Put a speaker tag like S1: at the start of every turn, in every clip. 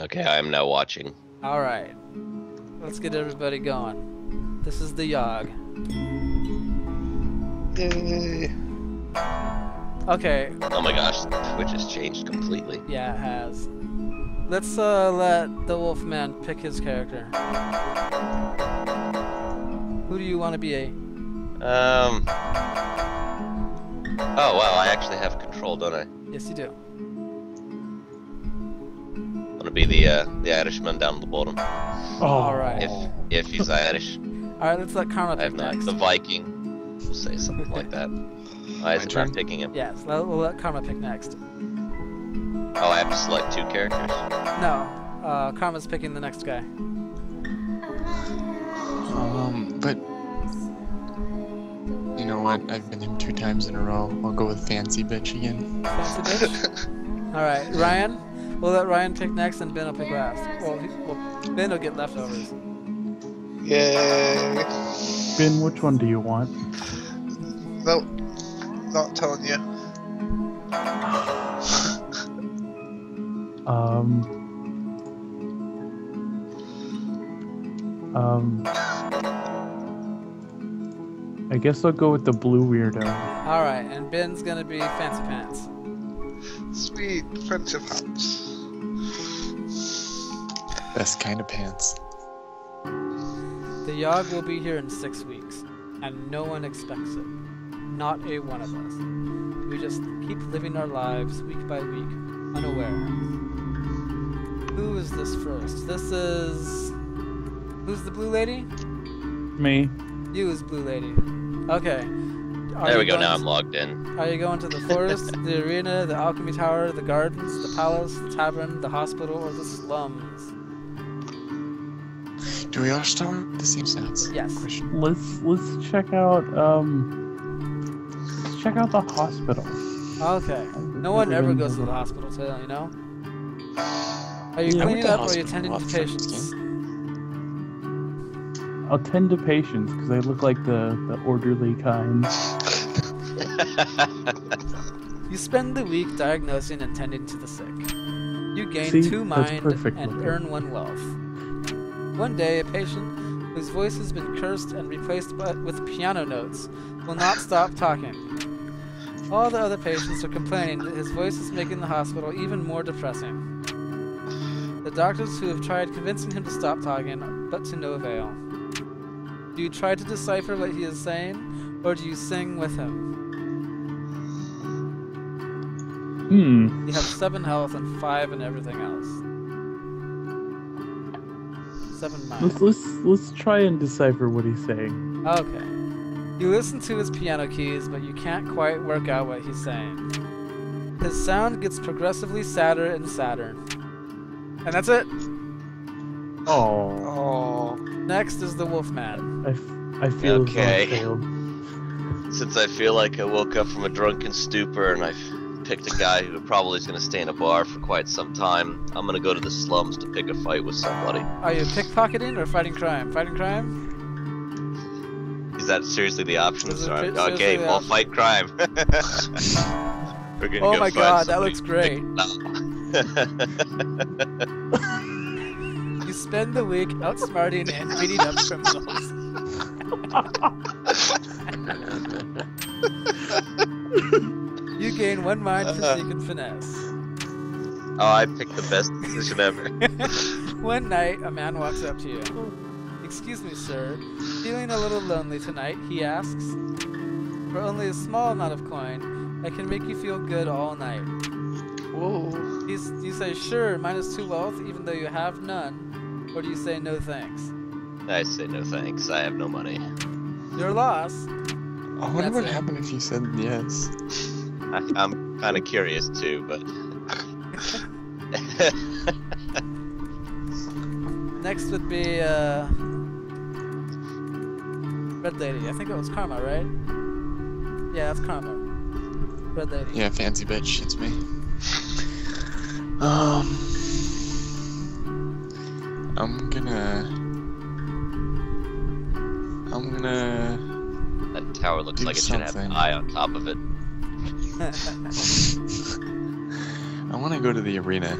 S1: Okay, I am now watching.
S2: Alright. Let's get everybody going. This is the Yawhg.
S3: Yay.
S2: Okay.
S1: Oh my gosh, Twitch has changed completely.
S2: Yeah, it has. Let's let the Wolfman pick his character. Who do you want to be?
S1: Oh wow, I actually have control, don't I?
S2: Yes, you do.
S1: I'm gonna be the Irishman down at the bottom.
S2: Oh. Alright.
S1: If he's Irish.
S2: Alright, let's let Karma
S1: I have
S2: pick
S1: no,
S2: next.
S1: the Viking. We'll say something like that. Why is it not picking him?
S2: Yes, we'll let Karma pick next.
S1: Oh, I have to select 2 characters?
S2: No. Karma's picking the next guy.
S3: But you know what? I've been him 2 times in a row. I'll go with Fancy Bitch again.
S2: Fancy bitch? Alright, Ryan? We'll let Ryan pick next and Ben will pick last. Well, Ben will get leftovers.
S4: Yay!
S5: Ben, which one do you want?
S4: Nope, not telling you.
S5: I guess I'll go with the blue weirdo.
S2: Alright, and Ben's gonna be Fancy Pants.
S4: Sweet friendship hats.
S3: Best kind of pants.
S2: The Yawhg will be here in 6 weeks, and no one expects it. Not a one of us. We just keep living our lives week by week, unaware. Who is this first? This is... Who's the blue lady?
S5: Me.
S2: You is blue lady. Okay.
S1: There we go, now I'm logged in.
S2: Are you going to the forest, the arena, the alchemy tower, the gardens, the palace, the tavern, the hospital, or the slums?
S3: Do we all start with the same stats?
S2: Yes.
S3: Question.
S5: Let's check out the hospital.
S2: Okay. No one ever goes to the hospital, so you know. Are you
S5: Yeah,
S2: cleaning up or are you
S3: hospital
S2: tending to
S3: off
S2: patients?
S5: I'll tend to patients because I look like the orderly kind.
S2: You spend the week diagnosing and tending to the sick. You gain
S5: See,
S2: 2
S5: that's
S2: mind
S5: perfect
S2: and
S5: looking.
S2: earn 1 wealth. One day, a patient whose voice has been cursed and replaced with piano notes will not stop talking. All the other patients are complaining that his voice is making the hospital even more depressing. The doctors who have tried convincing him to stop talking, but to no avail. Do you try to decipher what he is saying, or do you sing with him? You have 7 health and 5 in everything else. 7 mind.
S5: Let's try and decipher what he's saying.
S2: Okay. You listen to his piano keys, but you can't quite work out what he's saying. His sound gets progressively sadder and sadder. And that's it.
S5: Oh,
S4: Oh,
S2: Next is the Wolfman.
S5: I feel
S1: Okay.
S5: as though I failed.
S1: Since I feel like I woke up from a drunken stupor and I've picked a guy who probably is going to stay in a bar for quite some time, I'm going to go to the slums to pick a fight with somebody.
S2: Are you pickpocketing or fighting crime? Fighting crime?
S1: Is that seriously the option?
S2: Is it
S1: Sorry.
S2: seriously
S1: Okay,
S2: the
S1: we'll
S2: option?
S1: fight crime. We're gonna
S2: Oh
S1: go
S2: my
S1: find
S2: god, that
S1: somebody
S2: looks great. You spend the week outsmarting and beating up criminals. You gain 1 mind physique and finesse.
S1: Oh, I picked the best decision ever.
S2: One night, a man walks up to you. Excuse me, sir. Feeling a little lonely tonight, he asks. For only a small amount of coin, I can make you feel good all night.
S4: whoa.
S2: You say, sure, -2 wealth, even though you have none. Or do you say, no thanks?
S1: I say no thanks, I have no money.
S2: Your loss.
S3: I wonder
S2: That's
S3: what
S2: it.
S3: happened if you said yes.
S1: I'm kind of curious too, but...
S2: Next would be, Red Lady. I think it was Karma, right? Yeah, that's Karma. Red Lady.
S3: Yeah, Fancy Bitch, it's me. I'm gonna...
S1: That tower looks
S3: Do
S1: like it should have an
S3: something.
S1: eye on top of it.
S3: I wanna go to the arena.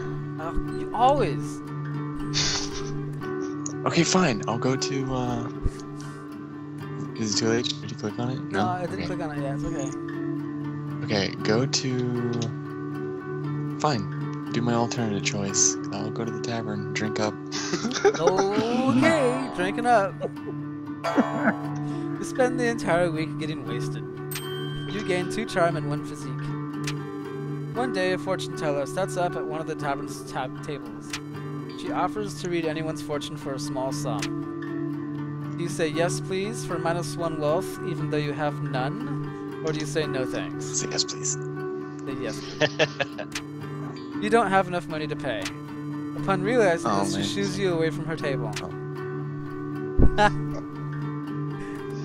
S2: You always.
S3: Okay, fine. I'll go to. Is it too late? Did you click on it?
S2: No, I didn't
S3: Okay.
S2: click on it yet. It's okay.
S3: Okay, go to. Fine. Do my alternative choice. I'll go to the tavern, drink up.
S2: Okay, drinking up. You spend the entire week getting wasted. You gain 2 charm and 1 physique. One day, a fortune teller sets up at one of the tavern's tables. She offers to read anyone's fortune for a small sum. Do you say yes, please, for -1 wealth, even though you have none? Or do you say no thanks?
S3: Say yes, please.
S2: Say yes, please. You don't have enough money to pay. Upon realizing this, she shoos you away from her table.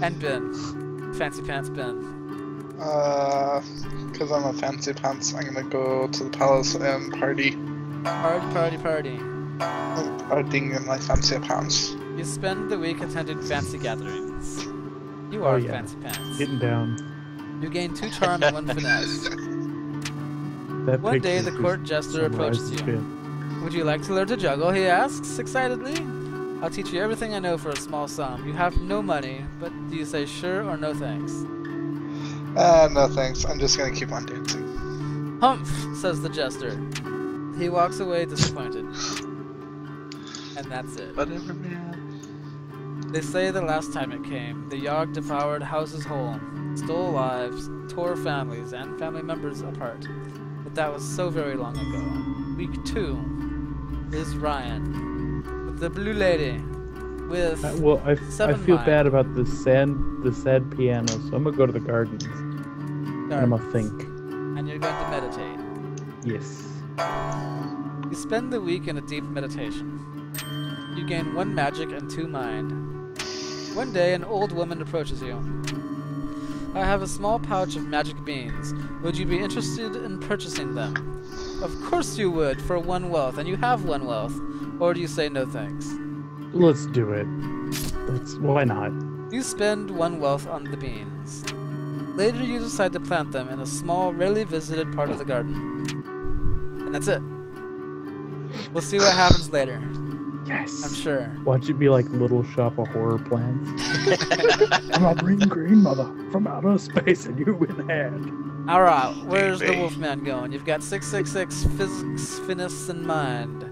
S2: And Ben. Fancy Pants Ben.
S4: Because I'm a fancy pants, I'm gonna go to the palace and party.
S2: Party.
S4: I'm partying in my fancy pants.
S2: You spend the week attending fancy gatherings. You are
S5: yeah.
S2: Fancy Pants.
S5: Getting down.
S2: You gain 2 charm and 1 finesse.
S5: That
S2: One day,
S5: picture
S2: the court
S5: just
S2: jester approaches
S5: summarizes
S2: you.
S5: it.
S2: Would you like to learn to juggle? He asks excitedly. I'll teach you everything I know for a small sum. You have no money, but do you say sure or no thanks?
S4: No thanks, I'm just gonna keep on dancing.
S2: Humph, says the jester. He walks away disappointed. And that's it.
S4: Whatever, man.
S2: They say the last time it came, the Yawhg devoured houses whole, stole lives, tore families and family members apart. But that was so very long ago. Week 2 is Ryan, with the blue lady, with
S5: I
S2: 7
S5: feel
S2: mind.
S5: bad about the sad piano, so I'm gonna go to the gardens. And I'm gonna think.
S2: And you're going to meditate.
S5: Yes.
S2: You spend the week in a deep meditation. You gain 1 magic and 2 mind. One day, an old woman approaches you. I have a small pouch of magic beans. Would you be interested in purchasing them? Of course you would, for 1 wealth, and you have 1 wealth. Or do you say no thanks?
S5: Let's do it. Why not?
S2: You spend 1 wealth on the beans. Later, you decide to plant them in a small, rarely visited part of the garden. And that's it. We'll see what happens later.
S5: Yes.
S2: I'm sure.
S5: Watch it be like Little Shop of Horror plans. I'm a green mother from outer space, and you win hand.
S2: Alright, where's the Wolfman going? You've got 666 physics, finesse, and mind.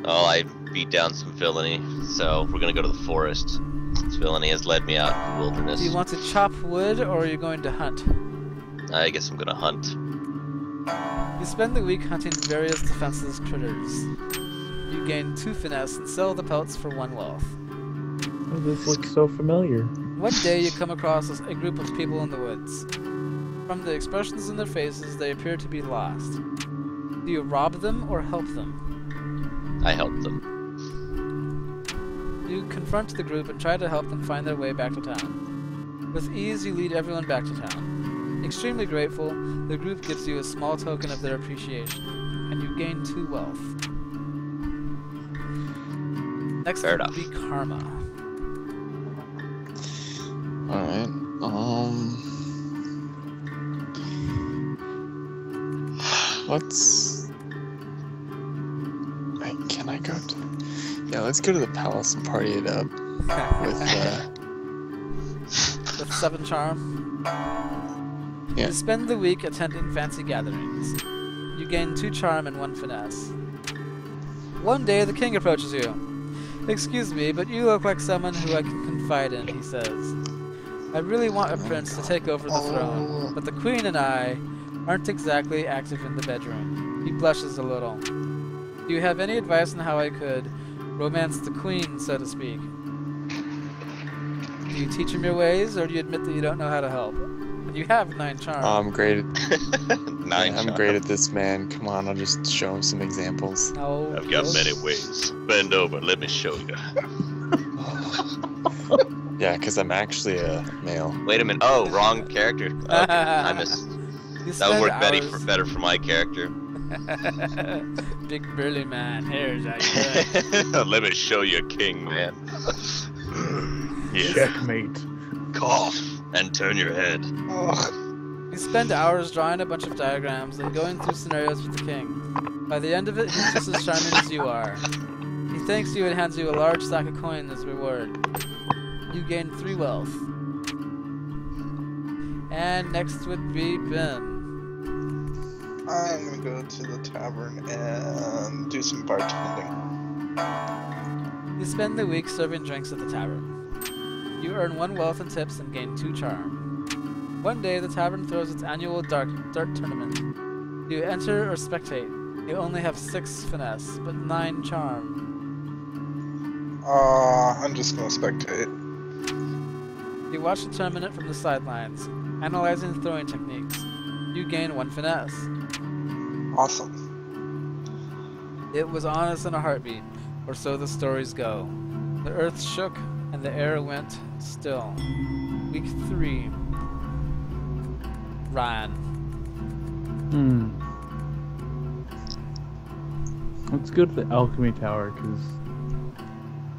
S1: Oh, I beat down some villainy, so we're gonna go to the forest. This villainy has led me out in the wilderness.
S2: Do you want to chop wood, or are you going to hunt?
S1: I guess I'm gonna hunt.
S2: You spend the week hunting various defenseless critters. You gain 2 finesse and sell the pelts for 1 wealth.
S5: Oh, this looks so familiar.
S2: One day you come across a group of people in the woods. From the expressions in their faces, they appear to be lost. Do you rob them or help them?
S1: I helped them.
S2: You confront the group and try to help them find their way back to town. With ease, you lead everyone back to town. Extremely grateful, the group gives you a small token of their appreciation, and you gain 2 wealth. Next
S1: Fair
S2: would
S1: enough.
S2: be karma.
S3: Alright, let's... Can I go to... Yeah, let's go to the palace and party it up with,
S2: With 7 charm.
S3: Yeah.
S2: You spend the week attending fancy gatherings. You gain 2 charm and 1 finesse. One day the king approaches you. Excuse me, but you look like someone who I can confide in, he says. I really want a prince to take over the throne, but the queen and I aren't exactly active in the bedroom. He blushes a little. Do you have any advice on how I could romance the queen, so to speak? Do you teach him your ways, or do you admit that you don't know how to help? And you have 9 charm.
S3: I'm great at...
S1: 9
S3: I'm great at this, man. Come on, I'll just show him some examples.
S2: No.
S1: I've got many ways. Bend over, let me show you.
S3: Yeah, because I'm actually a male.
S1: Wait a minute. Oh, wrong character. Okay, I missed.
S2: You
S1: That would
S2: spend
S1: work
S2: hours-
S1: better for my character.
S2: Big burly man, here's how you do it.
S1: Let me show you, king man. Yes.
S5: Checkmate.
S1: Cough and turn your head.
S4: Oh,
S2: You spend hours drawing a bunch of diagrams and going through scenarios with the king. By the end of it, he's just as charming as you are. He thanks you and hands you a large stack of coins as reward. You gain 3 wealth. And next would be Ben.
S4: I'm gonna go to the tavern and do some bartending.
S2: You spend the week serving drinks at the tavern. You earn 1 wealth in tips and gain 2 charm. One day, the tavern throws its annual dart tournament. You enter or spectate. You only have 6 finesse, but 9 charm.
S4: I'm just gonna spectate.
S2: You watch the tournament from the sidelines, analyzing throwing techniques. You gain 1 finesse.
S4: Awesome.
S2: It was honest in a heartbeat, or so the stories go. The earth shook, and the air went still. Week 3. Ryan.
S5: Let's go to the alchemy tower,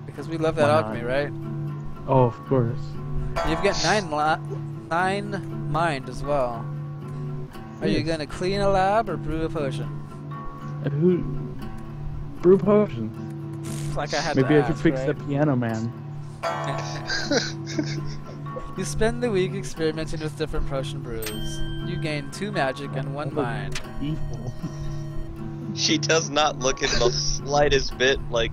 S2: Because we love that
S5: Why
S2: alchemy,
S5: not?
S2: right?
S5: Oh, of course.
S2: You've got 9 mind as well. Are you
S5: Yes.
S2: gonna clean a lab or brew a potion?
S5: And who? Brew potions.
S2: Like I had
S5: Maybe
S2: to
S5: I could
S2: ask,
S5: fix
S2: right?
S5: the piano man.
S2: You spend the week experimenting with different potion brews. You gain 2 magic and 1 mind.
S5: Evil.
S1: She does not look in the slightest bit like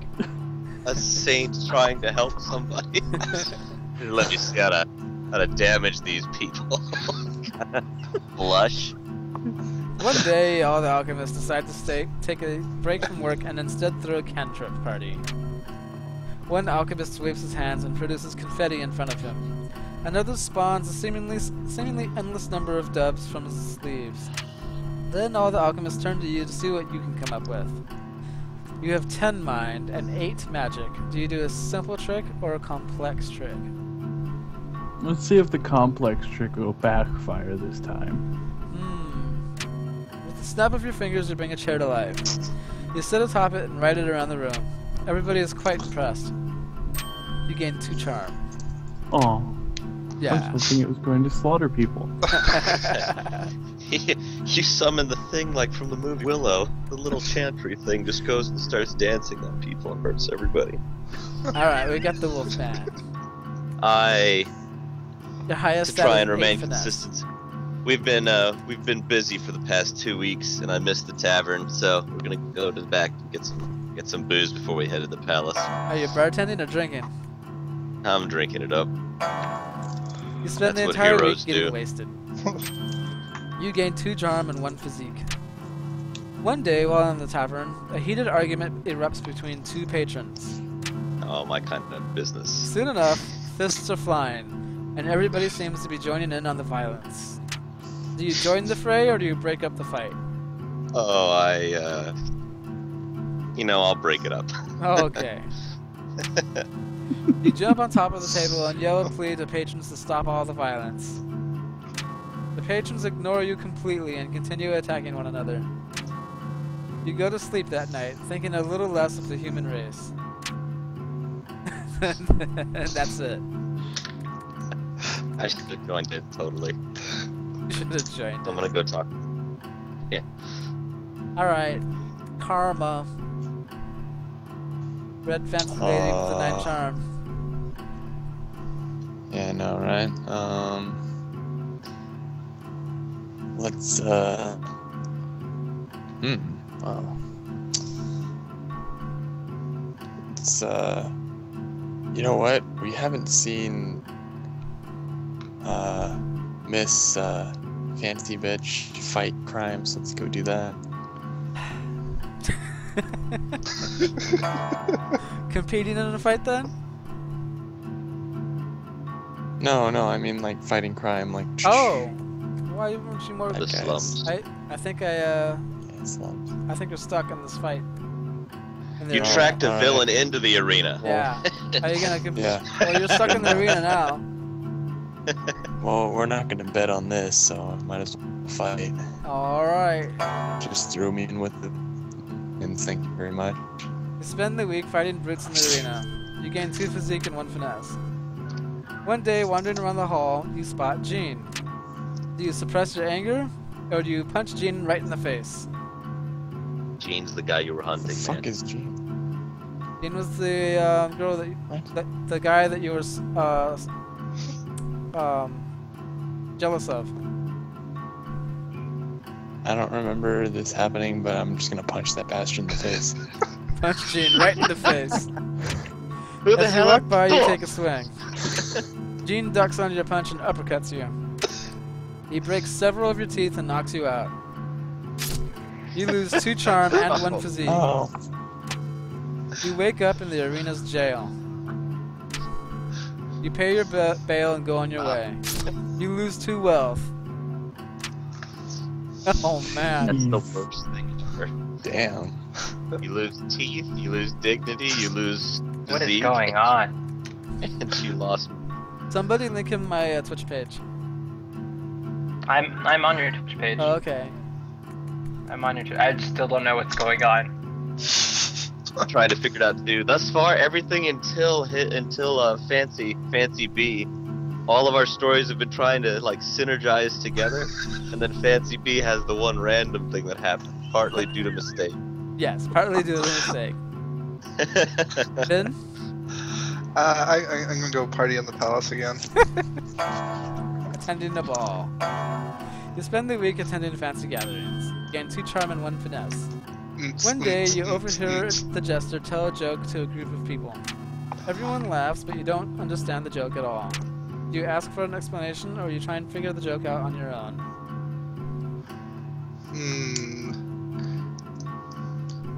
S1: a saint trying to help somebody. Let me see how to damage these people. Blush.
S2: One day, all the alchemists decide to take a break from work and instead throw a cantrip party. One alchemist waves his hands and produces confetti in front of him. Another spawns a seemingly endless number of doves from his sleeves. Then all the alchemists turn to you to see what you can come up with. You have 10 mind and 8 magic. Do you do a simple trick or a complex trick?
S5: Let's see if the complex trick will backfire this time.
S2: With the snap of your fingers, you bring a chair to life. You sit atop it and ride it around the room. Everybody is quite impressed. You gain 2 charm.
S5: Oh, I
S2: Yeah.
S5: was hoping it was going to slaughter people.
S1: You summon the thing like from the movie Willow. The little chantry thing just goes and starts dancing on people and hurts everybody.
S2: Alright, we got the Wolfman. Your highest
S1: To try
S2: stat
S1: and
S2: is 8
S1: remain
S2: finesse.
S1: consistent. We've been busy for the past 2 weeks, and I missed the tavern, so we're gonna go to the back and get some booze before we head to the palace.
S2: Are you bartending or drinking?
S1: I'm drinking it up.
S2: You spend
S1: That's
S2: the
S1: what
S2: entire week
S1: heroes
S2: getting
S1: do.
S2: wasted. You gain 2 charm and 1 physique. One day, while in the tavern, a heated argument erupts between 2 patrons.
S1: Oh, my kind of business.
S2: Soon enough, fists are flying, and everybody seems to be joining in on the violence. Do you join the fray or do you break up the fight?
S1: Oh, I'll break it up.
S2: Oh, okay. You jump on top of the table and yell a plea to patrons to stop all the violence. The patrons ignore you completely and continue attacking one another. You go to sleep that night, thinking a little less of the human race. That's it.
S1: I should have joined it, totally.
S2: You should have joined.
S1: I'm gonna go talk.
S2: Alright. Karma. Red fancy lady with the 9 charm.
S3: Yeah, I know, right? Let's, well, it's, you know what? We haven't seen, Miss, Fancy Bitch fight crimes. Let's go do that.
S2: Competing in a fight then?
S3: No, I mean, like, fighting crime, like...
S2: Oh! Why weren't you more...
S1: The
S3: Okay.
S1: slums.
S2: I think
S3: Yeah, slums.
S2: I think you're stuck in this fight. In the
S1: You
S2: arena.
S1: tracked a
S3: Alright.
S1: villain into the arena.
S2: Yeah. Are you gonna compete?
S3: Yeah.
S2: Well, you're stuck in the arena now.
S3: Well, we're not gonna bet on this, so I might as well fight.
S2: Alright.
S3: Just throw me in with it. And thank you very much.
S2: You spend the week fighting brutes in the arena. You gain 2 physique and 1 finesse. One day, wandering around the hall, you spot Jean. Do you suppress your anger, or do you punch Jean right in the face?
S1: Gene's the guy you were
S3: What the
S1: hunting,
S3: fuck
S1: man.
S3: is Gene?
S2: Jean was the girl the guy that you were jealous of.
S3: I don't remember this happening, but I'm just gonna punch that bastard in the face.
S2: Punch Jean right in the face.
S1: Who the
S2: As you
S1: hell?
S2: walk by, you take a swing. Jean ducks under your punch and uppercuts you. He breaks several of your teeth and knocks you out. You lose 2 charm and 1 physique.
S3: Oh.
S2: You wake up in the arena's jail. You pay your bail and go on your way. You lose 2 wealth. Oh man.
S1: That's the worst thing ever.
S3: Damn.
S1: You lose teeth, you lose dignity, you lose
S6: What is
S1: physique,
S6: going on?
S1: and you lost.
S2: Somebody link him my Twitch page.
S6: I'm on your Twitch page.
S2: Oh, okay.
S6: I'm on your I still don't know what's going on.
S1: Trying to figure it out too. Thus far, everything until Fancy B, all of our stories have been trying to like synergize together, and then Fancy B has the one random thing that happened, partly due to mistake.
S2: Yes, partly due to the mistake. Ben?
S4: I'm gonna go party in the palace again.
S2: Attending a ball. You spend the week attending fancy gatherings. Gain 2 charm and 1 finesse. One day, you overhear the jester tell a joke to a group of people. Everyone laughs, but you don't understand the joke at all. Do you ask for an explanation, or you try and figure the joke out on your own?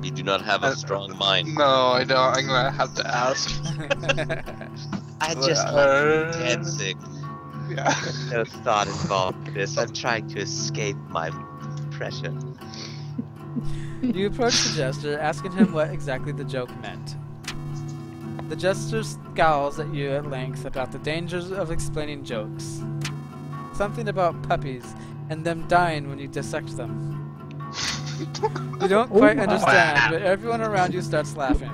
S1: You do not have a strong mind.
S4: No, I don't. I'm gonna have to ask.
S1: I just like dancing.
S4: Yeah.
S1: No thought involved in this. I'm trying to escape my pressure.
S2: You approach the jester, asking him what exactly the joke meant. The jester scowls at you at length about the dangers of explaining jokes. Something about puppies and them dying when you dissect them. You don't quite understand, but everyone around you starts laughing.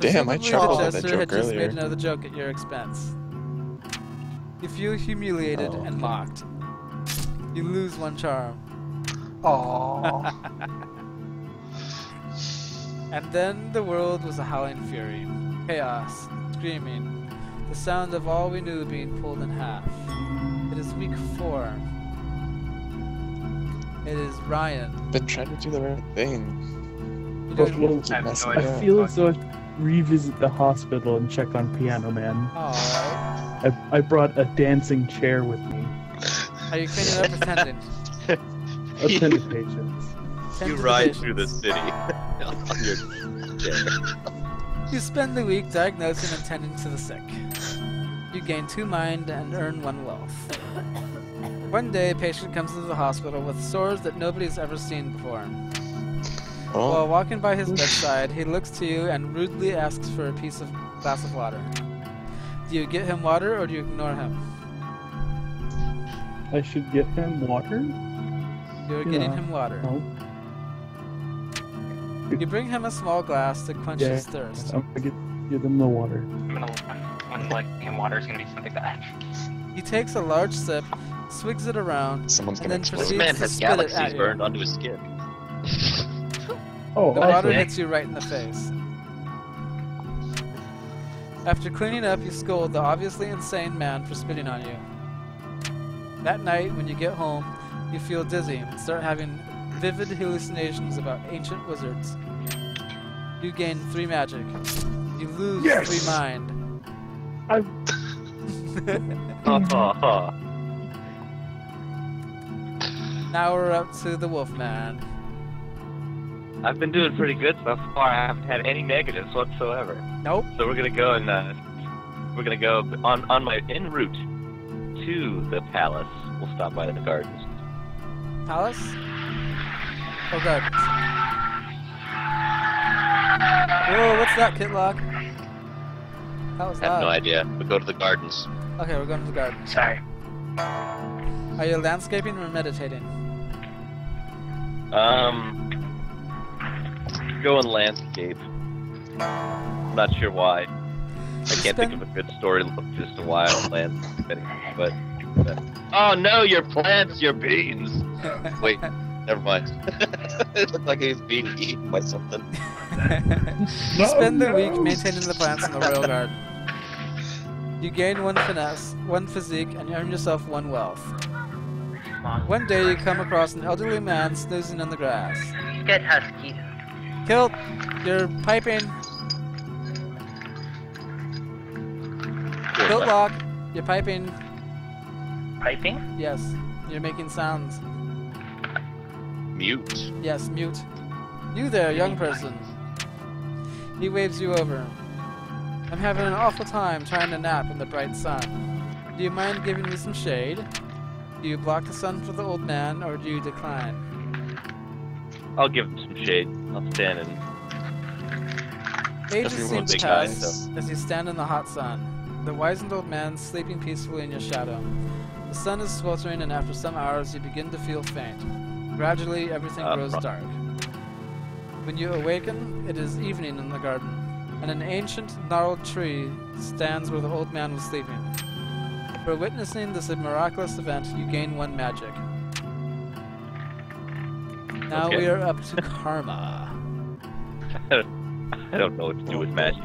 S3: Damn, I
S2: Presumably
S3: chuckled
S2: the
S3: at that
S2: jester had
S3: joke
S2: just made
S3: earlier.
S2: another joke at your expense. You feel humiliated
S3: Oh,
S2: and
S3: okay.
S2: mocked. You lose 1 charm.
S4: Aww.
S2: And then the world was a howling fury. Chaos, screaming, the sound of all we knew being pulled in half. It is week 4. It is Ryan.
S3: Been trying to do the right thing.
S2: You
S5: Well,
S2: don't...
S5: well,
S6: I have no
S3: Messing
S6: idea.
S3: up.
S5: I feel as though I revisit the hospital and check on Piano Man.
S2: Alright.
S5: I brought a dancing chair with me.
S2: Are you cleaning up pretending?
S5: Attended patients.
S1: You
S2: Tend to
S1: ride
S2: patients.
S1: through the city on your chair.
S2: You spend the week diagnosing and tending to the sick. You gain 2 mind and earn 1 wealth. One day, a patient comes to the hospital with sores that nobody's ever seen before. While
S3: Oh,
S2: walking by his bedside, he looks to you and rudely asks for a glass of water. Do you get him water or do you ignore him?
S5: I should get him water?
S2: You're getting
S5: Yeah.
S2: him water.
S5: No.
S2: You bring him a small glass to quench
S5: Yeah.
S2: his thirst.
S5: I'm gonna give him the water.
S6: I'm gonna when like in water is gonna be something bad.
S2: He takes a large sip, swigs it around,
S3: someone's
S2: and
S3: gonna
S2: then
S3: explode.
S1: This
S2: proceeds
S1: man
S2: to
S1: has
S2: spit it at
S1: galaxies
S2: you.
S1: burned onto his skin.
S5: Oh,
S2: The water
S5: awesome.
S2: hits you right in the face. After cleaning up, you scold the obviously insane man for spitting on you. That night, when you get home, you feel dizzy and start having vivid hallucinations about ancient wizards. You gain 3 magic. You lose
S5: Yes!
S2: 3 mind. Now we're up to the Wolfman.
S7: I've been doing pretty good so far. I haven't had any negatives whatsoever.
S2: Nope.
S7: So we're gonna go and we're gonna go on my en route to the palace. We'll stop by the gardens.
S2: Palace? Oh god. Whoa, what's that, Kitlock? That was
S1: I have no
S2: loud.
S1: idea. But go to the gardens.
S2: Okay, we're going to the garden.
S6: Sorry.
S2: Are you landscaping or meditating?
S1: Go and landscape. I'm not sure why. I can't think of a good story just a wild landscaping, but oh no, your plants, your beans. Wait, Never mind. It looked like he was being eaten by something.
S2: You spend the week maintaining the plants in the royal garden. You gain 1 finesse, 1 physique, and you earn yourself 1 wealth. One day you come across an elderly man snoozing in the grass.
S6: Dead husky.
S2: Kilt, you're piping. Kilt lock, you're piping.
S6: Piping?
S2: Yes, you're making sounds.
S1: Mute.
S2: Yes, mute. You there, young person. He waves you over. I'm having an awful time trying to nap in the bright sun. Do you mind giving me some shade? Do you block the sun for the old man, or do you decline?
S7: I'll give him some shade. I'll stand and
S2: Ages
S7: Definitely
S2: seem
S7: one
S2: to
S7: big guy,
S2: pass as you stand in the hot sun. The wizened old man sleeping peacefully in your shadow. The sun is sweltering, and after some hours you begin to feel faint. Gradually, everything grows dark. When you awaken, it is evening in the garden, and an ancient, gnarled tree stands where the old man was sleeping. For witnessing this miraculous event, you gain 1 magic. Now
S7: Okay.
S2: we are up to karma.
S7: I don't know what to do with magic.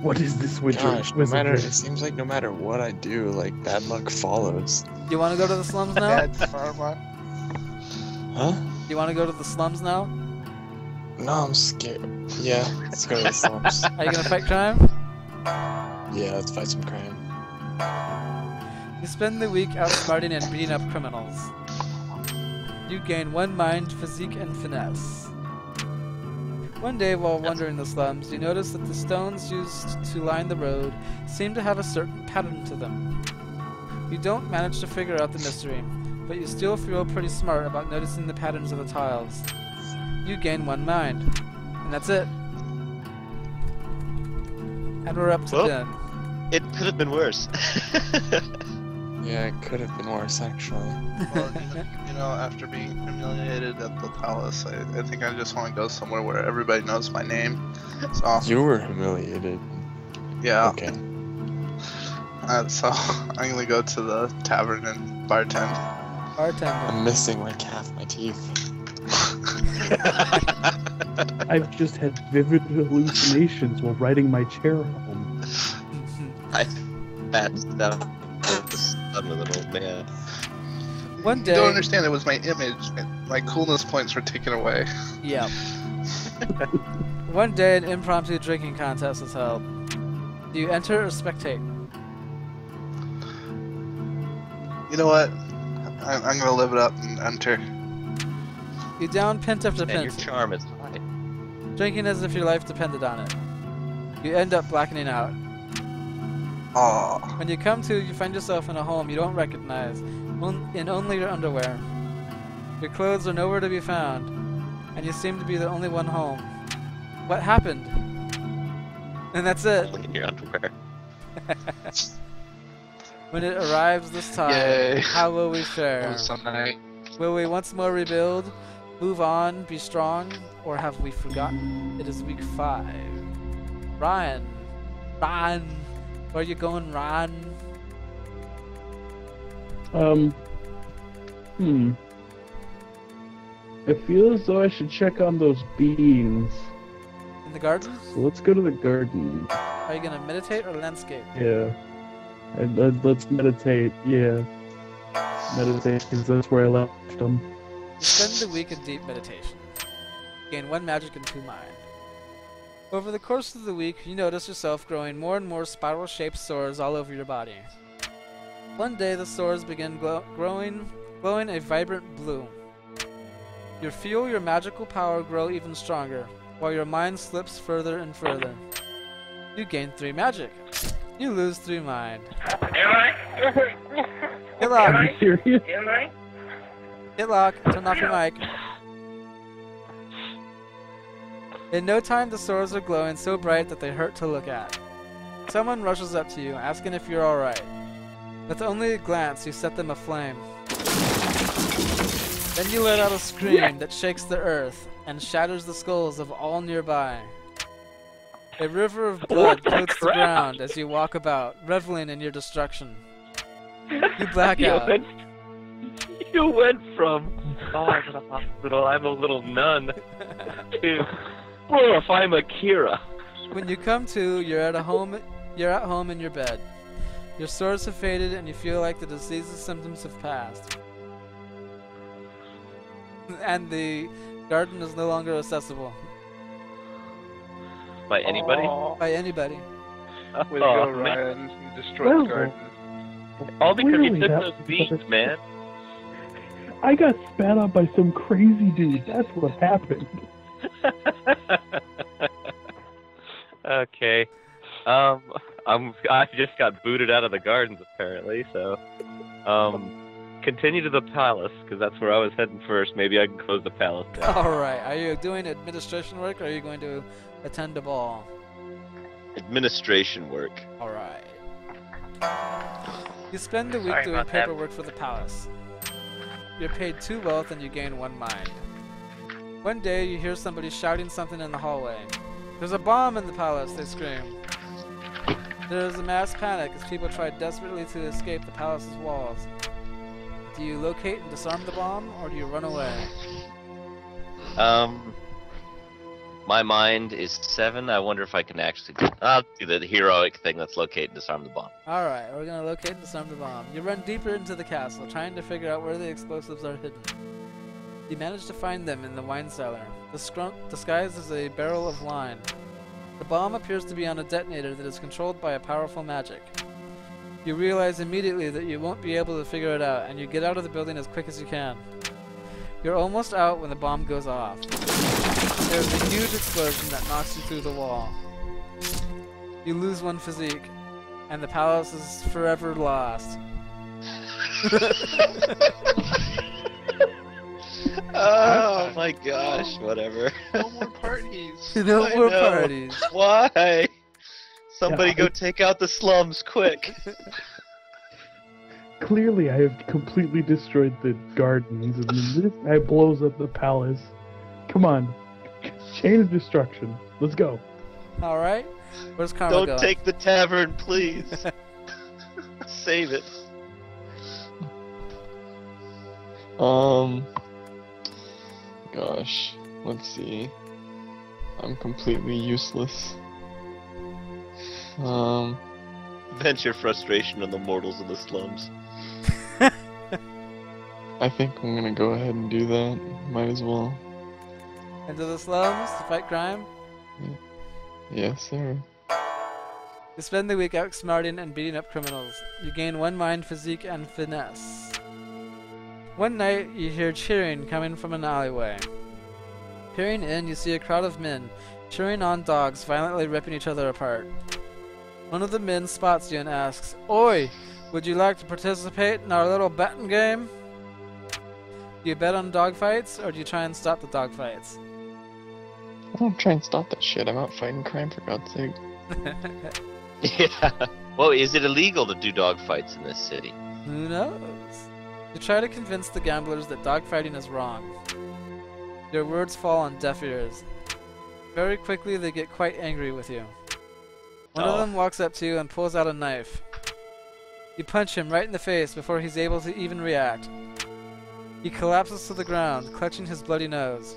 S5: What is this
S3: Gosh, no
S5: wizard?
S3: matter, it seems like no matter what I do, like bad luck follows.
S2: You want to go to the slums now?
S4: Bad karma.
S3: Huh?
S2: You want to go to the slums now?
S3: No, I'm scared. Yeah, let's go to the slums.
S2: Are you gonna fight crime?
S3: Yeah, let's fight some crime.
S2: You spend the week outsmarting and beating up criminals. You gain 1 mind, physique, and finesse. One day while wandering the slums, you notice that the stones used to line the road seem to have a certain pattern to them. You don't manage to figure out the mystery, but you still feel pretty smart about noticing the patterns of the tiles. You gain 1 mind. And that's it. And we're up to
S1: Well.
S2: 10.
S1: It could have been worse.
S3: Yeah, it could have been worse, actually.
S4: Well, you know, after being humiliated at the palace, I think I just want to go somewhere where everybody knows my name. So,
S3: You were humiliated.
S4: yeah.
S3: Okay.
S4: So, I'm gonna go to the tavern and bartend.
S2: Bartender.
S3: I'm missing like half my teeth.
S5: I've just had vivid hallucinations while riding my chair home.
S1: I passed out the son of an old man.
S2: One
S4: You
S2: day.
S4: don't understand, it was my image. My coolness points were taken away.
S2: Yeah. One day, an impromptu drinking contest is held. Do you enter or spectate?
S4: You know what? I'm gonna live it up and enter.
S2: You down pint after
S1: And your
S2: pint,
S1: charm is high.
S2: drinking as if your life depended on it. You end up blackening out.
S4: Aww.
S2: When you come to, you find yourself in a home you don't recognize, in only your underwear. Your clothes are nowhere to be found, and you seem to be the only one home. What happened? And that's it.
S1: Only in your underwear.
S2: When it arrives this time,
S4: Yay.
S2: how will we
S4: That
S2: fare?
S4: was so nice.
S2: Will we once more rebuild, move on, be strong, or have we forgotten? It is week 5. Ryan. Where are you going, Ryan?
S5: I feel as though I should check on those beans.
S2: In the garden?
S5: So let's go to the garden.
S2: Are you gonna meditate or landscape?
S5: Yeah. Let's meditate. Yeah. Meditate, because that's where I left them.
S2: You spend the week in deep meditation. Gain 1 magic and 2 mind. Over the course of the week, you notice yourself growing more and more spiral-shaped sores all over your body. One day, the sores begin glowing a vibrant blue. You feel your magical power grow even stronger, while your mind slips further and further. You gain 3 magic. You lose 3 mind. Hitlock!
S5: Are you serious?
S2: Hitlock, turn off your mic. In no time, the sores are glowing so bright that they hurt to look at. Someone rushes up to you, asking if you're alright. With only a glance, you set them aflame. Then you let out a scream that shakes the earth and shatters the skulls of all nearby. A river of blood coats the ground as you walk about, reveling in your destruction. You black
S7: Yo,
S2: out.
S7: You went from, oh, I'm in a hospital, I'm a little nun, to, oh, if I'm Akira.
S2: When you come to, you're at home in your bed. Your sores have faded and you feel like the disease's symptoms have passed. And the garden is no longer accessible
S7: By anybody?
S2: by anybody.
S4: Way to go, Ryan. You destroyed
S5: Well,
S4: the garden.
S7: All because
S5: clearly
S7: you took
S5: that
S7: those
S5: was
S7: beans, man.
S5: I got spat on by some crazy dude. That's what happened.
S7: Okay. I just got booted out of the gardens apparently, so continue to the palace because that's where I was heading first. Maybe I can close the palace down.
S2: Alright, are you doing administration work or are you going to attend a ball?
S1: Administration work.
S2: Alright. You spend the week
S6: Sorry
S2: doing
S6: about that.
S2: paperwork for the palace. You're paid 2 wealth and you gain 1 mind. One day you hear somebody shouting something in the hallway. There's a bomb in the palace, they scream. There is a mass panic as people try desperately to escape the palace's walls. Do you locate and disarm the bomb, or do you run away?
S1: My mind is 7. I wonder if I can actually. I'll do the heroic thing. Let's locate and disarm the bomb.
S2: Alright, we're gonna locate and disarm the bomb. You run deeper into the castle, trying to figure out where the explosives are hidden. You manage to find them in the wine cellar, disguised as a barrel of wine. The bomb appears to be on a detonator that is controlled by a powerful magic. You realize immediately that you won't be able to figure it out, and you get out of the building as quick as you can. You're almost out when the bomb goes off. There's a huge explosion that knocks you through the wall. You lose 1 physique, and the palace is forever lost.
S1: Oh my gosh, whatever.
S4: No more parties.
S2: No
S1: I
S2: more
S1: know.
S2: parties.
S1: Why? Somebody
S5: Yeah,
S1: go take out the slums quick.
S5: Clearly, I have completely destroyed the gardens, and this guy blows up the palace. Come on. Chain of destruction. Let's go.
S2: Alright? Where's Karma
S1: Don't
S2: going?
S1: take the tavern, please. Save it.
S3: Gosh, let's see. I'm completely useless.
S1: Vent your frustration on the mortals of the slums.
S3: I think I'm gonna go ahead and do that. Might as well.
S2: Into the slums to fight crime?
S3: Yes, sir.
S2: You spend the week outsmarting and beating up criminals. You gain 1 mind, physique, and finesse. One night, you hear cheering coming from an alleyway. Peering in, you see a crowd of men, cheering on dogs, violently ripping each other apart. One of the men spots you and asks, "Oi, would you like to participate in our little betting game?" Do you bet on dogfights, or do you try and stop the dogfights?
S3: I don't try and stop that shit. I'm out fighting crime for God's sake.
S1: Yeah. Well, is it illegal to do dogfights in this city?
S2: Who knows? You try to convince the gamblers that dogfighting is wrong. Your words fall on deaf ears. Very quickly, they get quite angry with you. One of them walks up to you and pulls out a knife. You punch him right in the face before he's able to even react. He collapses to the ground, clutching his bloody nose.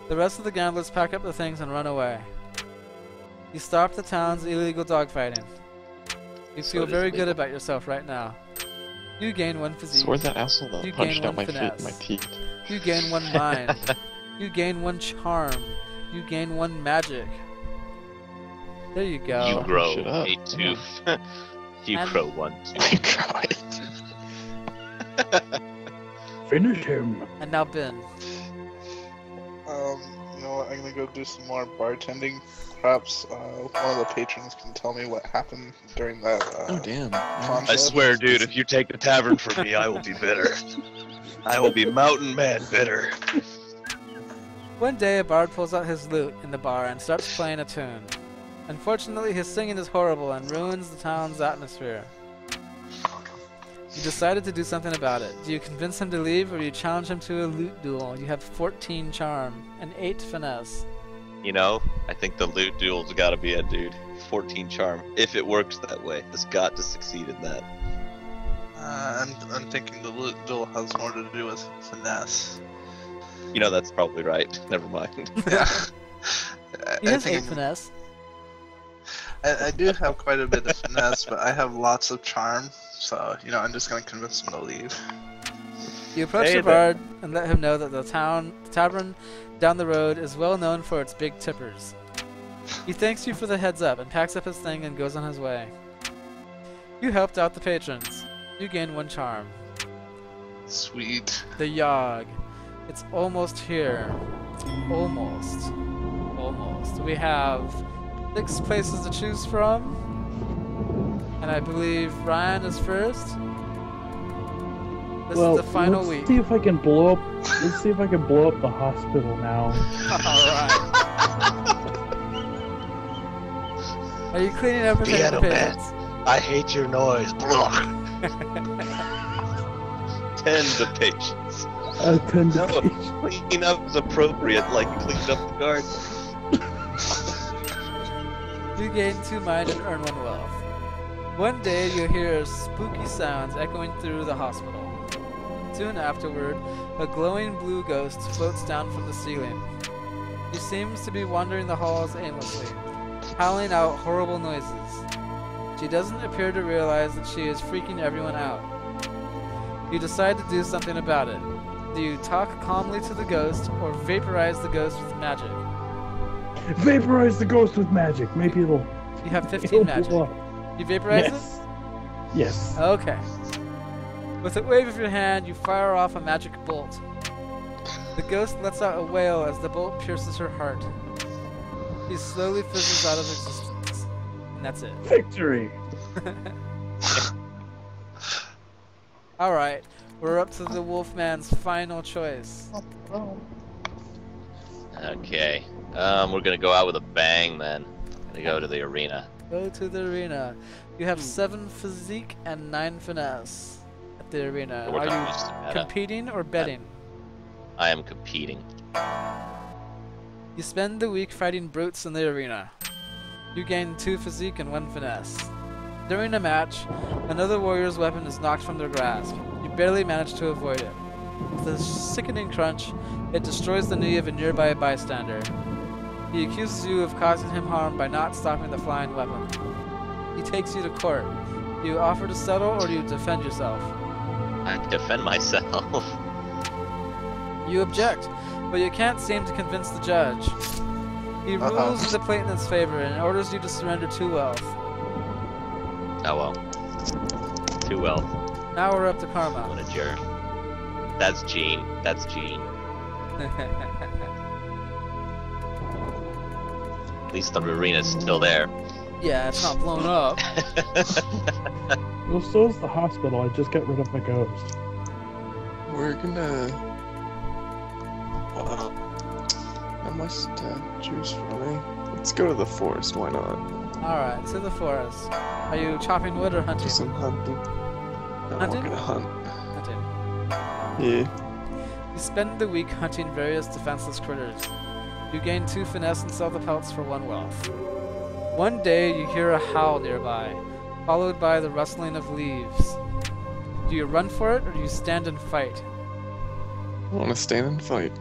S2: The rest of the gamblers pack up the things and run away. You stop the town's illegal dogfighting. You feel very good about yourself right now. You gain 1 physique.
S3: Swore that asshole that
S2: You
S3: punched
S2: gain
S3: out
S2: 1
S3: my
S2: finesse.
S3: teeth.
S2: You gain 1 mind. You gain 1 charm. You gain 1 magic. There you go.
S1: You
S3: Shut
S1: grow
S3: shit up.
S1: a tooth. You
S2: And-
S1: grow 1 tooth.
S3: I cried.
S5: Finish him.
S2: And now Ben.
S4: You know what? I'm gonna go do some more bartending. Perhaps one of the patrons can tell me what happened during that.
S3: Oh damn.
S4: Con-
S1: I swear, dude, if you take the tavern from me, I will be bitter. I will be mountain man bitter.
S2: One day, a bard pulls out his lute in the bar and starts playing a tune. Unfortunately, his singing is horrible and ruins the town's atmosphere. You decided to do something about it. Do you convince him to leave, or do you challenge him to a lute duel? You have 14 charm and 8 finesse.
S1: You know, I think the loot duel's gotta be it, dude. 14 charm. If it works that way, it's got to succeed in that.
S4: I'm thinking the duel has more to do with finesse.
S1: You know that's probably right. Never mind.
S4: Yeah.
S2: He has 8 finesse.
S4: I do have quite a bit of finesse, but I have lots of charm, so you know I'm just gonna convince him to leave.
S2: You approach
S1: Hey
S2: the
S1: there.
S2: bard and let him know that the tavern down the road is well known for its big tippers. He thanks you for the heads up and packs up his thing and goes on his way. You helped out the patrons. You gain 1 charm.
S4: Sweet.
S2: The Yawhg. It's almost here. Almost. Almost. We have 6 places to choose from. And I believe Ryan is first. This is the final
S5: let's
S2: week.
S5: see if I can blow up. Let's see if I can blow up the hospital now.
S2: Alright. Are you cleaning up and taking the
S1: Piano
S2: patients?
S1: I hate your noise. Tend the patients.
S5: Attend
S1: No,
S5: to
S1: cleaning up is appropriate, like you cleaned up the garden.
S2: You gain 2 mind and earn 1 wealth. One day you hear spooky sounds echoing through the hospital. Soon afterward, a glowing blue ghost floats down from the ceiling. She seems to be wandering the halls aimlessly, howling out horrible noises. She doesn't appear to realize that she is freaking everyone out. You decide to do something about it. Do you talk calmly to the ghost or vaporize the ghost with magic?
S5: Vaporize the ghost with magic. Maybe it'll.
S2: You have 15
S5: it'll
S2: magic.
S5: blow up.
S2: You vaporize it?
S5: Yes. Yes.
S2: Okay. With a wave of your hand, you fire off a magic bolt. The ghost lets out a wail as the bolt pierces her heart. She slowly fizzles out of existence. And that's it.
S5: Victory.
S2: Alright, we're up to the Wolfman's final choice.
S1: Okay. We're gonna go out with a bang then. Gonna go to the arena.
S2: Go to the arena. You have 7 physique and 9 finesse at the arena.
S1: We're
S2: Are
S1: done
S2: you
S1: with the meta.
S2: competing or betting?
S1: I am competing.
S2: You spend the week fighting brutes in the arena. You gain 2 physique and 1 finesse. During a match, another warrior's weapon is knocked from their grasp. You barely manage to avoid it. With a sickening crunch, it destroys the knee of a nearby bystander. He accuses you of causing him harm by not stopping the flying weapon. He takes you to court. Do you offer to settle or do you defend yourself?
S1: I defend myself.
S2: You object, but you can't seem to convince the judge. He rules the plate in its favor and orders you to surrender 2 wealth.
S1: Oh well. Too well.
S2: Now we're up to
S1: What
S2: Karma.
S1: a jerk. That's Gene. That's Gene. At least the arena's still there.
S2: Yeah, it's not blown up.
S5: Well, so's the hospital. I just got rid of my ghost.
S3: We're gonna. How much to choose from? Let's go to the forest. Why not?
S2: Alright, to the forest. Are you chopping wood or
S3: Do
S2: hunting?
S3: some hunting. No,
S2: Hunting?
S3: we're gonna hunt.
S2: Hunting.
S3: Yeah.
S2: You spend the week hunting various defenseless critters. You gain 2 finesse and sell the pelts for 1 wealth. One day you hear a howl nearby, followed by the rustling of leaves. Do you run for it or do you stand and fight?
S3: I wanna stand and fight.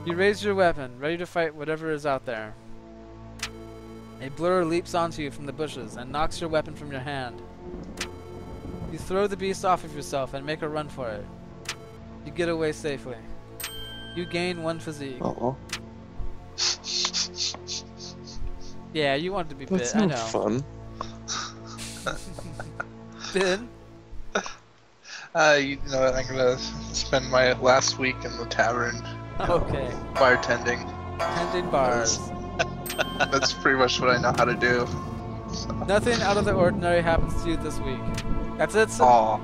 S2: You raise your weapon, ready to fight whatever is out there. A blur leaps onto you from the bushes and knocks your weapon from your hand. You throw the beast off of yourself and make a run for it. You get away safely. You gain 1 physique.
S3: Oh,
S2: Yeah, you wanted to be
S3: that's
S2: bit, I
S3: no
S2: know.
S3: fun.
S2: Ben?
S4: You know what? I'm gonna spend my last week in the tavern
S2: Okay.
S4: bartending.
S2: Tending bars.
S4: That's pretty much what I know how to do.
S2: Nothing out of the ordinary happens to you this week. That's it, sir.
S4: Aw.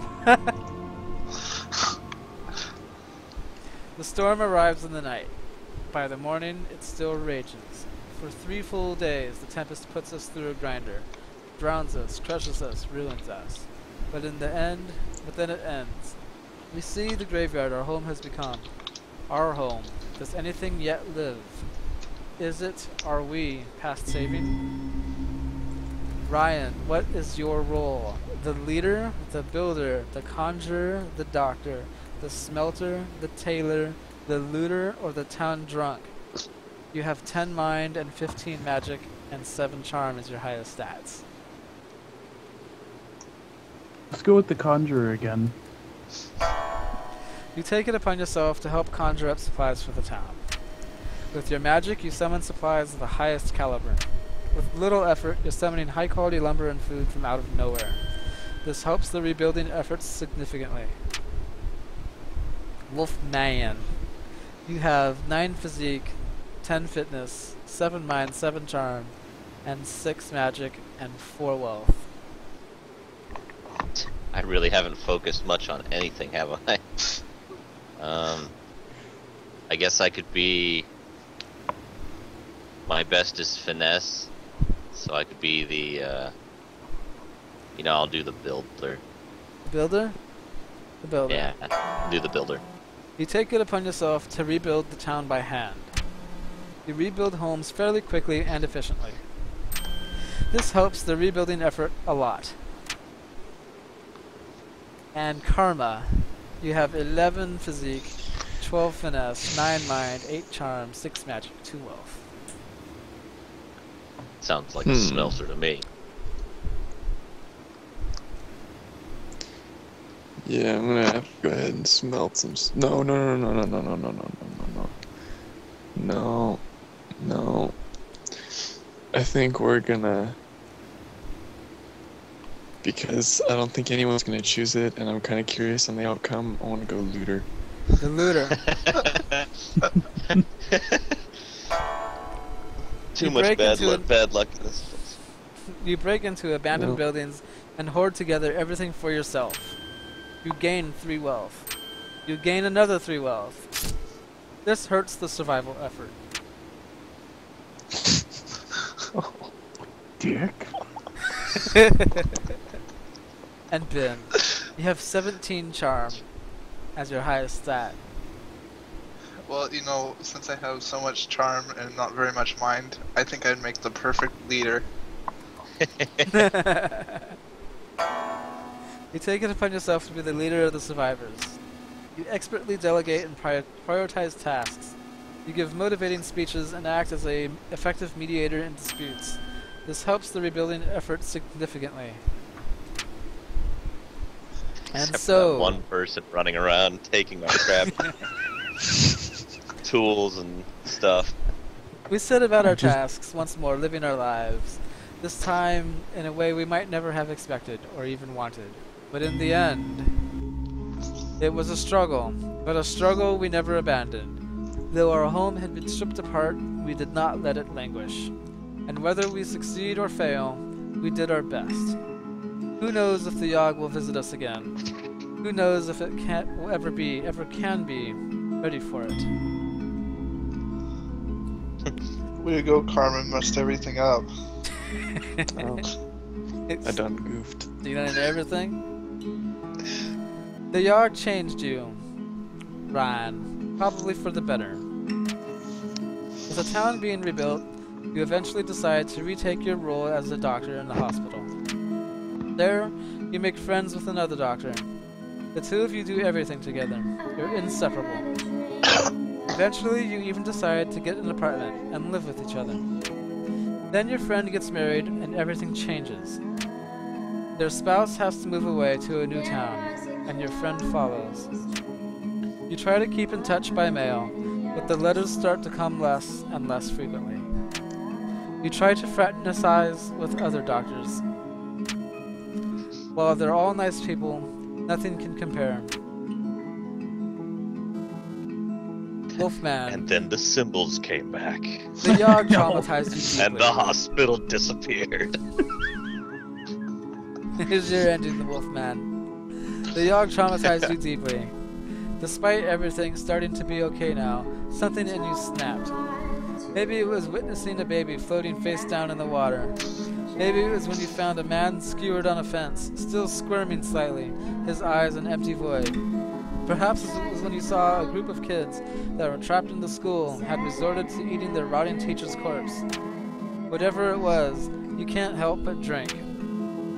S2: The storm arrives in the night. By the morning, it still rages. For 3 full days, the tempest puts us through a grinder. Drowns us, crushes us, ruins us. But then it ends. We see the graveyard our home has become. Our home. Does anything yet live? Is it, are we, past saving? Ryan, what is your role the leader, the builder, the conjurer, the doctor, the smelter, the tailor, the looter, or the town drunk. You have 10 mind and 15 magic, and 7 charm as your highest stats.
S5: Let's go with the conjurer again.
S2: You take it upon yourself to help conjure up supplies for the town. With your magic, you summon supplies of the highest caliber. With little effort, you're summoning high-quality lumber and food from out of nowhere. This helps the rebuilding efforts significantly. Wolfman. You have 9 physique, 10 fitness, 7 mind, 7 charm, and 6 magic, and 4 wealth.
S1: I really haven't focused much on anything, have I? I guess I could be... My best is finesse, so I could be the, I'll do the builder.
S2: The builder? The builder.
S1: Yeah, do the builder.
S2: You take it upon yourself to rebuild the town by hand. You rebuild homes fairly quickly and efficiently. This helps the rebuilding effort a lot. And karma. You have 11 physique, 12 finesse, 9 mind, 8 charm, 6 magic, 2 wealth.
S1: Sounds like a smelter to me.
S3: Yeah, I'm gonna have to go ahead and smelt some. No. I think we're gonna. Because I don't think anyone's gonna choose it, and I'm kind of curious on the outcome. I want to go looter.
S2: The looter.
S1: Too much bad luck in this place.
S2: You break into abandoned buildings and hoard together everything for yourself. You gain 3 wealth. You gain another 3 wealth. This hurts the survival effort.
S5: Dick.
S2: And Ben, you have 17 charm as your highest stat.
S4: Well, since I have so much charm and not very much mind, I think I'd make the perfect leader.
S2: You take it upon yourself to be the leader of the survivors. You expertly delegate and prioritize tasks. You give motivating speeches and act as an effective mediator in disputes. This helps the rebuilding effort significantly. And
S1: Except
S2: so...
S1: for that one person running around taking our crap. Tools and stuff.
S2: We set about our tasks, once more living our lives. This time in a way we might never have expected or even wanted. But in the end, it was a struggle, but a struggle we never abandoned. Though our home had been stripped apart, we did not let it languish. And whether we succeed or fail, we did our best. Who knows if the Yawhg will visit us again? Who knows if it will ever can be ready for it?
S4: Way to go, Carmen. Messed everything up.
S3: I done goofed.
S2: You done everything? The Yawhg changed you, Ryan, probably for the better. With the town being rebuilt, you eventually decide to retake your role as a doctor in the hospital. There, you make friends with another doctor. The two of you do everything together. You're inseparable. Eventually, you even decide to get an apartment and live with each other. Then your friend gets married and everything changes. Their spouse has to move away to a new town, and your friend follows. You try to keep in touch by mail, but the letters start to come less and less frequently. You try to fraternize with other doctors. While they're all nice people, nothing can compare. Wolfman.
S1: And then the symbols came back.
S2: The Yawhg traumatized you deeply.
S1: And the hospital disappeared.
S2: Here's your ending, the Wolfman. The Yawhg traumatized you deeply. Despite everything starting to be okay now, something in you snapped. Maybe it was witnessing a baby floating face down in the water. Maybe it was when you found a man skewered on a fence, still squirming slightly, his eyes an empty void. Perhaps it was when you saw a group of kids that were trapped in the school had resorted to eating their rotting teacher's corpse. Whatever it was, you can't help but drink.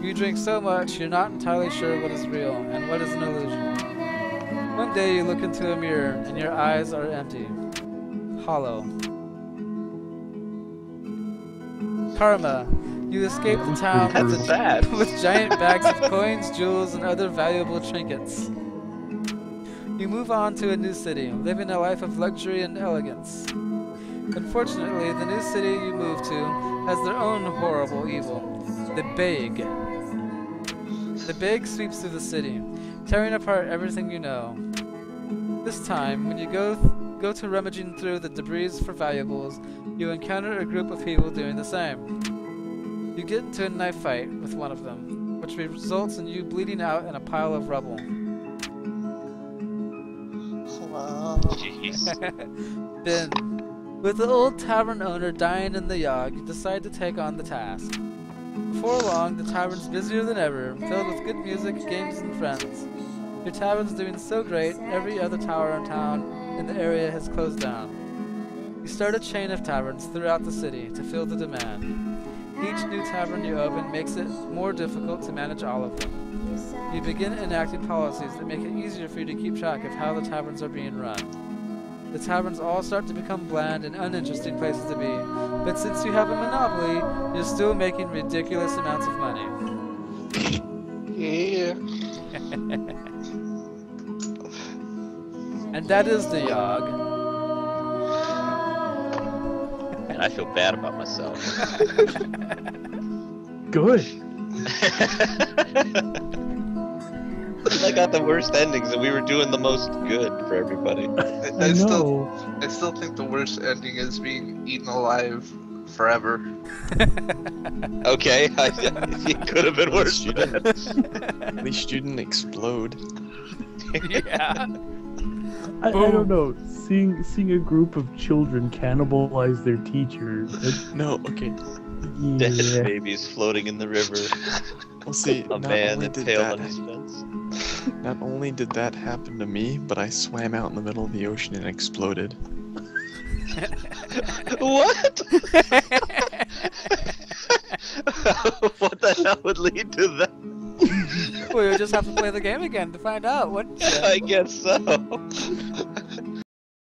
S2: You drink so much, you're not entirely sure what is real and what is an illusion. One day you look into a mirror and your eyes are empty. Hollow. Karma. You escape the town
S1: That's sad.
S2: with giant bags of coins, jewels, and other valuable trinkets. You move on to a new city, living a life of luxury and elegance. Unfortunately, the new city you move to has their own horrible evil, the Beg. The Beg sweeps through the city, tearing apart everything you know. This time, when you go to rummaging through the debris for valuables, you encounter a group of people doing the same. You get into a knife fight with one of them, which results in you bleeding out in a pile of rubble.
S1: Jeez.
S2: Then, with the old tavern owner dying in the Yawhg, you decide to take on the task. Before long, the tavern's busier than ever, filled with good music, games, and friends. Your tavern's doing so great, every other tower in town in the area has closed down. You start a chain of taverns throughout the city to fill the demand. Each new tavern you open makes it more difficult to manage all of them. You begin enacting policies that make it easier for you to keep track of how the taverns are being run. The taverns all start to become bland and uninteresting places to be, but since you have a monopoly, you're still making ridiculous amounts of money.
S4: Yeah.
S2: And that is the Yawhg.
S1: Man, I feel bad about myself.
S5: Good.
S1: I got the worst endings, and we were doing the most good for everybody.
S4: I still think the worst ending is being eaten alive forever.
S1: Okay, it could have been worse.
S3: At least you didn't explode.
S2: Yeah.
S5: I don't know. Seeing a group of children cannibalize their teacher.
S3: No, okay.
S1: Dead
S5: Yeah.
S1: babies floating in the river.
S3: Well, see,
S1: A
S3: not
S1: man
S3: only
S1: and
S3: did
S1: tail
S3: that
S1: on his fence.
S3: Not only did that happen to me, but I swam out in the middle of the ocean and exploded.
S1: What? What the hell would lead to that?
S2: Well, you'll just have to play the game again to find out, wouldn't you?
S1: I guess so.